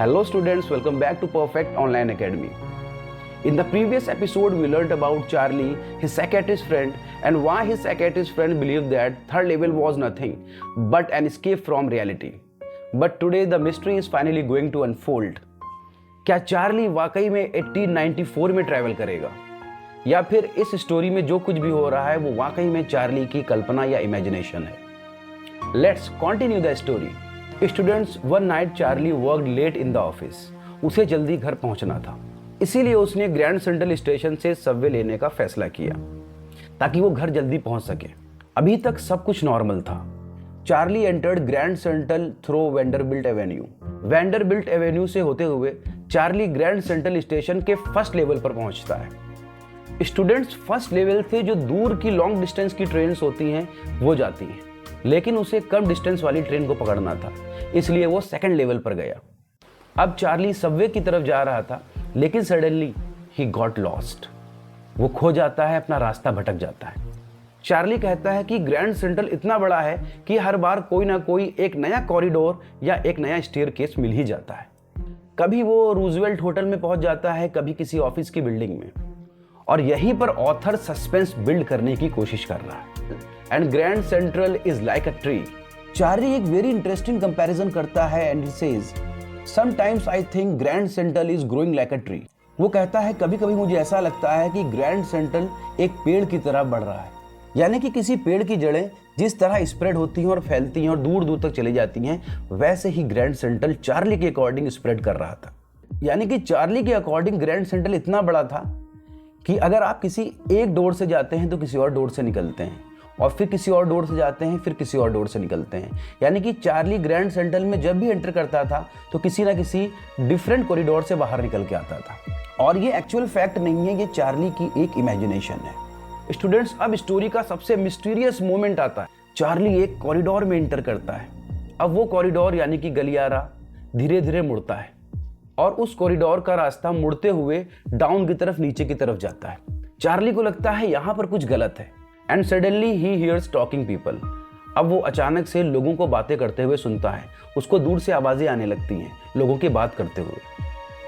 Hello students, welcome back to Perfect Online Academy. In the previous episode, we learned about Charlie, his psychiatrist friend, and why his psychiatrist friend believed that third level was nothing but an escape from reality. But today the mystery is finally going to unfold. क्या Charlie वाकई में 1894 में travel करेगा या फिर इस story में जो कुछ भी हो रहा है वो वाकई में चार्ली की कल्पना या इमेजिनेशन है? Let's continue the story. Students, one night Charlie worked late in the office. उसे जल्दी घर पहुंचना था, इसीलिए उसने ग्रैंड सेंट्रल स्टेशन से सबवे लेने का फैसला किया ताकि वो घर जल्दी पहुंच सके. अभी तक सब कुछ नॉर्मल था. Charlie entered grand central through Vanderbilt Avenue. Vanderbilt Avenue से होते हुए चार्ली ग्रैंड सेंट्रल स्टेशन के फर्स्ट लेवल पर पहुंचता है. स्टूडेंट्स, फर्स्ट लेवल से जो दूर की लॉन्ग डिस्टेंस की ट्रेन्स होती हैं वो जाती हैं, लेकिन उसे कम डिस्टेंस वाली ट्रेन को पकड़ना था, इसलिए वो सेकंड लेवल पर गया. अब चार्ली सबवे की तरफ जा रहा था, लेकिन सडनली ही गॉट लॉस्ट. वो खो जाता है, अपना रास्ता भटक जाता है. चार्ली कहता है कि ग्रैंड सेंट्रल इतना बड़ा है कि हर बार कोई ना कोई एक नया कॉरिडोर या एक नया स्टेयरकेस मिल ही जाता है. कभी वो रूजवेल्ट होटल में पहुंच जाता है, कभी किसी ऑफिस की बिल्डिंग में, और यहीं पर ऑथर सस्पेंस बिल्ड करने की कोशिश कर रहा है. And grand central is like a tree. Charlie एक वेरी इंटरेस्टिंग कंपैरिजन करता है and he says, sometimes I think grand central is growing like a tree. वो कहता है कभी कभी मुझे ऐसा लगता है कि ग्रैंड सेंट्रल एक पेड़ की तरह बढ़ रहा है. यानी कि किसी पेड़ की जड़ें जिस तरह स्प्रेड होती हैं और फैलती हैं और दूर दूर तक चली जाती हैं, वैसे ही ग्रैंड सेंट्रल चार्ली के अकॉर्डिंग स्प्रेड कर रहा था. यानी कि चार्ली के अकॉर्डिंग ग्रैंड सेंट्रल इतना बड़ा था कि अगर आप किसी एक डोर से जाते हैं तो किसी और डोर से निकलते हैं, और फिर किसी और डोर से जाते हैं, फिर किसी और डोर से निकलते हैं. यानी कि चार्ली ग्रैंड सेंट्रल में जब भी एंटर करता था तो किसी ना किसी डिफरेंट कॉरिडोर से बाहर निकल के आता था. और ये एक्चुअल फैक्ट नहीं है, ये चार्ली की एक इमेजिनेशन है. स्टूडेंट्स, अब स्टोरी का सबसे मिस्टीरियस मोमेंट आता है. चार्ली एक कॉरिडोर में एंटर करता है. अब वो कॉरिडोर यानी कि गलियारा धीरे धीरे मुड़ता है और उस कॉरिडोर का रास्ता मुड़ते हुए डाउन की तरफ, नीचे की तरफ जाता है. चार्ली को लगता है यहाँ पर कुछ गलत है. And suddenly he hears talking people. अब वो अचानक से लोगों को बातें करते हुए सुनता है. उसको दूर से आवाजें आने लगती हैं लोगों की बात करते हुए.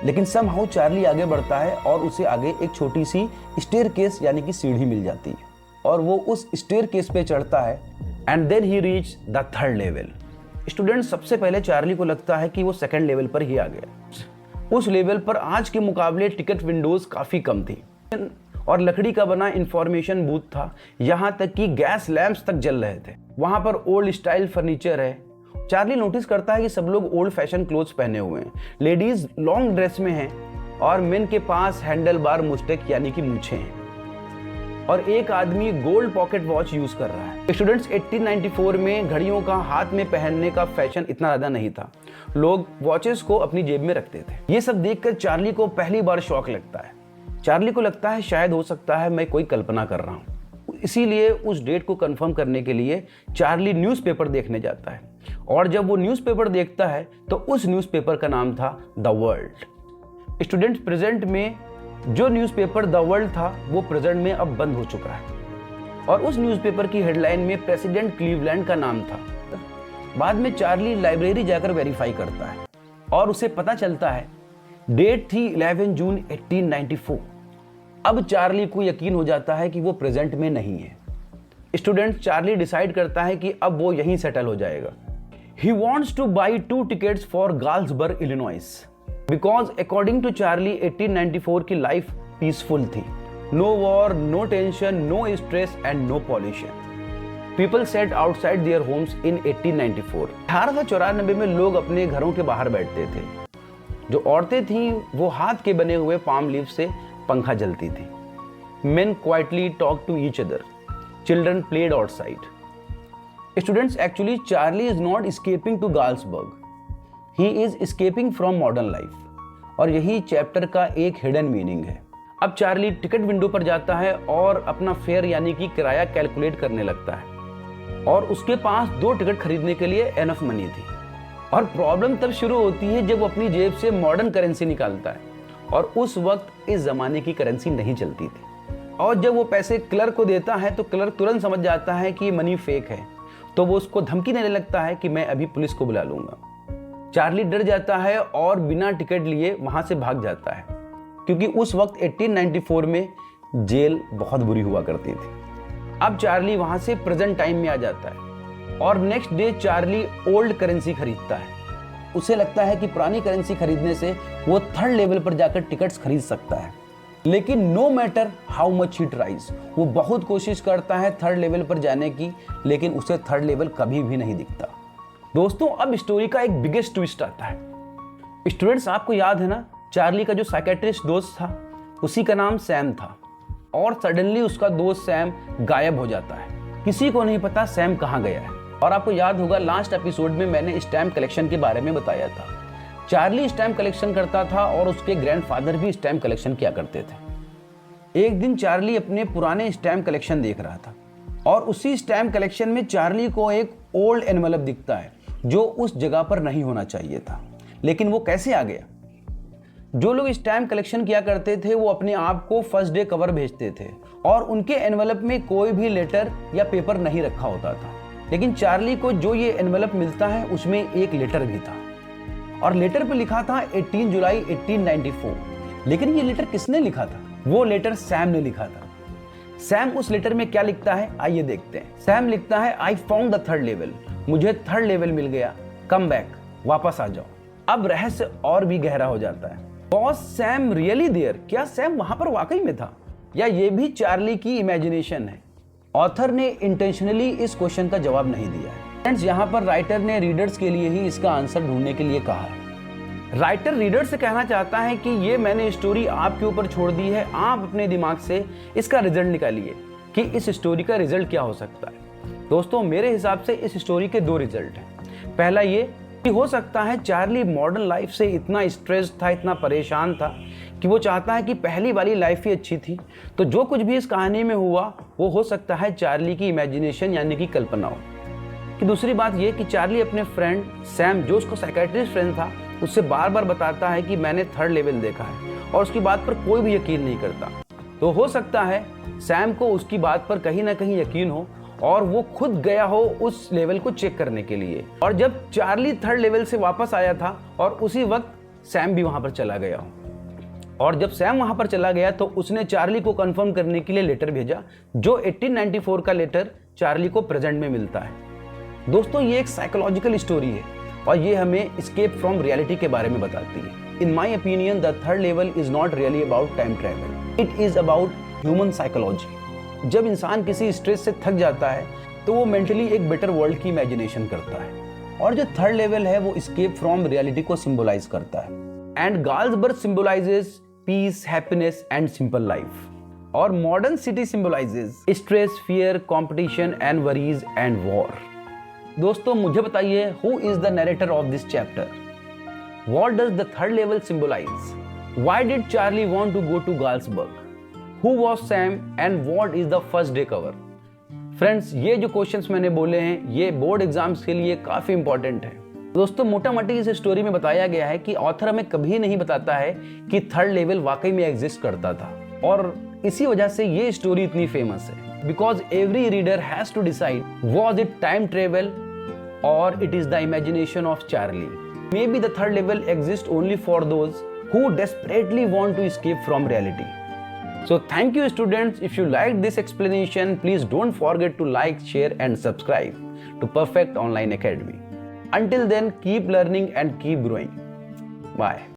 लेकिन समहाउ चार्ली आगे बढ़ता है और उसे आगे एक छोटी सी स्टेयरकेस यानी कि सीढ़ी मिल जाती है और वो उस स्टेयरकेस पे चढ़ता है. And then he reach the third level. Student, सबसे पहले चार्ली को लगता है कि वो सेकंड लेवल पर ही आ गया. उस लेवल पर आज के मुकाबले टिकट विंडोज काफी कम थी और लकड़ी का बना इंफॉर्मेशन बूथ था. यहां तक कि गैस लैंप्स तक जल रहे थे. वहां पर ओल्ड स्टाइल फर्नीचर है. चार्ली नोटिस करता है कि सब लोग ओल्ड फैशन क्लोथ्स पहने हुए हैं. लेडीज लॉन्ग ड्रेस में हैं और मेन के पास हैंडल बार मुस्टेक यानी कि मूछें हैं, और एक आदमी गोल्ड पॉकेट वॉच यूज कर रहा है. स्टूडेंट्स, 1894 में घड़ियों का हाथ में पहनने का फैशन इतना ज्यादा नहीं था. लोग वॉचेस को अपनी जेब में रखते थे. ये सब देखकर चार्ली को पहली बार शॉक लगता है. चार्ली को लगता है शायद हो सकता है मैं कोई कल्पना कर रहा हूँ. इसीलिए उस डेट को कंफर्म करने के लिए चार्ली न्यूज़पेपर देखने जाता है. और जब वो न्यूज़पेपर देखता है तो उस न्यूज़पेपर का नाम था द वर्ल्ड. स्टूडेंट्स, प्रेजेंट में जो न्यूज़पेपर द वर्ल्ड था वो प्रेजेंट में अब बंद हो चुका है, और उस न्यूज़पेपर की हेडलाइन में प्रेसिडेंट क्लीवलैंड का नाम था. बाद में चार्ली लाइब्रेरी जाकर वेरीफाई करता है और उसे पता चलता है डेट थी 11 जून 1894. अब चार्ली को यकीन हो जाता है कि वो प्रेजेंट में नहीं है. स्टूडेंट, चार्ली डिसाइड करता है कि अब वो यहीं सेटल हो जाएगा. He wants to buy 2 tickets for Galesburg, Illinois, because according to Charlie 1894 की लाइफ पीसफुल थी. No war, no tension, no stress and no pollution. People set outside their homes in 1894. 1894 में लोग अपने घरों के बाहर बैठते थे. जो औरतें थीं वो हाथ के बने हुए पाम लीफ से पंखा जलती थी. Men quietly talked to each other. Children played outside. Students, actually Charlie is not escaping to Galsburg. He is escaping from modern life. और यही चैप्टर का एक हिडन मीनिंग है. अब चार्ली टिकट विंडो पर जाता है और अपना फेयर यानी कि किराया कैलकुलेट करने लगता है, और उसके पास 2 टिकट खरीदने के लिए एनफ मनी थी. और प्रॉब्लम तब शुरू होती है जब वो अपनी जेब से मॉडर्न करेंसी निकालता है, और उस वक्त इस जमाने की करेंसी नहीं चलती थी. और जब वो पैसे क्लर्क को देता है तो क्लर्क तुरंत समझ जाता है कि ये मनी फेक है, तो वो उसको धमकी देने लगता है कि मैं अभी पुलिस को बुला लूंगा. चार्ली डर जाता है और बिना टिकट लिए वहां से भाग जाता है, क्योंकि उस वक्त 1894 में जेल बहुत बुरी हुआ करती थी। अब चार्ली वहां से प्रेजेंट टाइम में आ जाता है और next day Charlie old currency खरीदता है। उसे लगता है कि पुरानी करेंसी खरीदने से वो थर्ड लेवल पर जाकर टिकट्स खरीद सकता है, लेकिन no matter how much he tries, वो बहुत कोशिश करता है थर्ड लेवल पर जाने की, लेकिन उसे थर्ड लेवल कभी भी नहीं दिखता। दोस्तों, अब स्टोरी का एक बिगेस्ट ट्विस्ट आता है। स्टूडेंट्स, आपको याद है ना, चार्ली का जो साइकेट्रिस्ट दोस्त था उसी का नाम सैम था, और सडनली उसका दोस्त सैम गायब हो जाता है। किसी को नहीं पता सैम कहाँ गया है। और आपको याद होगा लास्ट एपिसोड में मैंने स्टैम्प कलेक्शन के बारे में बताया था। चार्ली स्टैम्प कलेक्शन करता था और उसके ग्रैंडफादर भी स्टैम्प कलेक्शन किया करते थे। एक दिन चार्ली अपने पुराने स्टैम्प कलेक्शन देख रहा था और उसी स्टैम्प कलेक्शन में चार्ली को एक ओल्ड एनवेलप दिखता है जो उस जगह पर नहीं होना चाहिए था। लेकिन वो कैसे आ गया? जो लोग स्टैम्प कलेक्शन किया करते थे वो अपने आप को फर्स्ट डे कवर भेजते थे और उनके एनवेलप में कोई भी लेटर या पेपर नहीं रखा होता था। लेकिन चार्ली को जो ये एनवेलप मिलता है उसमें एक लेटर भी था, और लेटर पे लिखा था 18 जुलाई 1894। लेकिन ये लेटर किसने लिखा था? वो लेटर सैम ने लिखा था। सैम उस लेटर में क्या लिखता है, आइए देखते हैं। सैम लिखता है, I found the third level, मुझे थर्ड लेवल मिल गया, कम बैक, वापस आ जाओ। अब रहस्य और भी गहरा हो जाता है। Was Sam really there? क्या सैम वहां पर वाकई में था, या ये भी चार्ली की इमेजिनेशन है? ऑथर ने इंटेंशनली इस क्वेश्चन का जवाब नहीं दिया है। फ्रेंड्स, यहाँ पर राइटर ने रीडर्स के लिए ही इसका आंसर ढूंढने के लिए कहा है। राइटर रीडर से कहना चाहता है कि ये मैंने स्टोरी आपके ऊपर छोड़ दी है, आप अपने दिमाग से इसका रिजल्ट निकालिए कि इस स्टोरी का रिजल्ट क्या हो सकता है। दोस्तों, मेरे हिसाब से इस स्टोरी के दो रिजल्ट हैं। पहला ये कि हो सकता है चार्ली मॉडर्न लाइफ से इतना स्ट्रेस था, इतना परेशान था कि वो चाहता है कि पहली वाली लाइफ ही अच्छी थी, तो जो कुछ भी इस कहानी में हुआ वो हो सकता है चार्ली की इमेजिनेशन यानी कि कल्पना हो। कि दूसरी बात ये कि चार्ली अपने फ्रेंड सैम, जो उसको साइकेट्रिस्ट फ्रेंड था, उससे बार बार बताता है कि मैंने थर्ड लेवल देखा है, और उसकी बात पर कोई भी यकीन नहीं करता। तो हो सकता है सैम को उसकी बात पर कहीं ना कहीं यकीन हो और वो खुद गया हो उस लेवल को चेक करने के लिए, और जब चार्ली थर्ड लेवल से वापस आया था और उसी वक्त सैम भी वहां पर चला गया हो, और जब सैम वहां पर चला गया तो उसने चार्ली को कंफर्म करने के लिए लेटर भेजा, जो 1894 का लेटर चार्ली को प्रेजेंट में मिलता है। दोस्तों, ये एक साइकोलॉजिकल स्टोरी है और ये हमें एस्केप फ्रॉम रियलिटी के बारे में बताती है। In my opinion the third level is not really about time travel, it is about human psychology. जब इंसान किसी स्ट्रेस से थक जाता है तो वो मेंटली एक बेटर वर्ल्ड की इमेजिनेशन करता है, और जो थर्ड लेवल है वो एस्केप फ्रॉम रियलिटी को सिंबलाइज करता है। And Galesburg symbolises peace, happiness and simple life, और modern city symbolises stress, fear, competition and worries and war. दोस्तों, मुझे बताइए, who is the narrator of this chapter? What does the third level symbolise? Why did Charlie want to go to Galesburg? Who was Sam and what is the first day cover? Friends, ये जो questions मैंने बोले हैं ये board exams के लिए काफी important है। दोस्तों, मोटा मोटी इस स्टोरी में बताया गया है कि ऑथर हमें कभी नहीं बताता है कि थर्ड लेवल वाकई में एग्जिस्ट करता था, और इसी वजह से ये स्टोरी इतनी फेमस है। Because every reader has to decide was it time travel और it is the imagination of Charlie. Maybe the third level exist only for those who desperately want to escape from reality. So thank you students. If you liked this explanation, please don't forget to like, share and subscribe to Perfect Online Academy. Until then, keep learning and keep growing. Bye.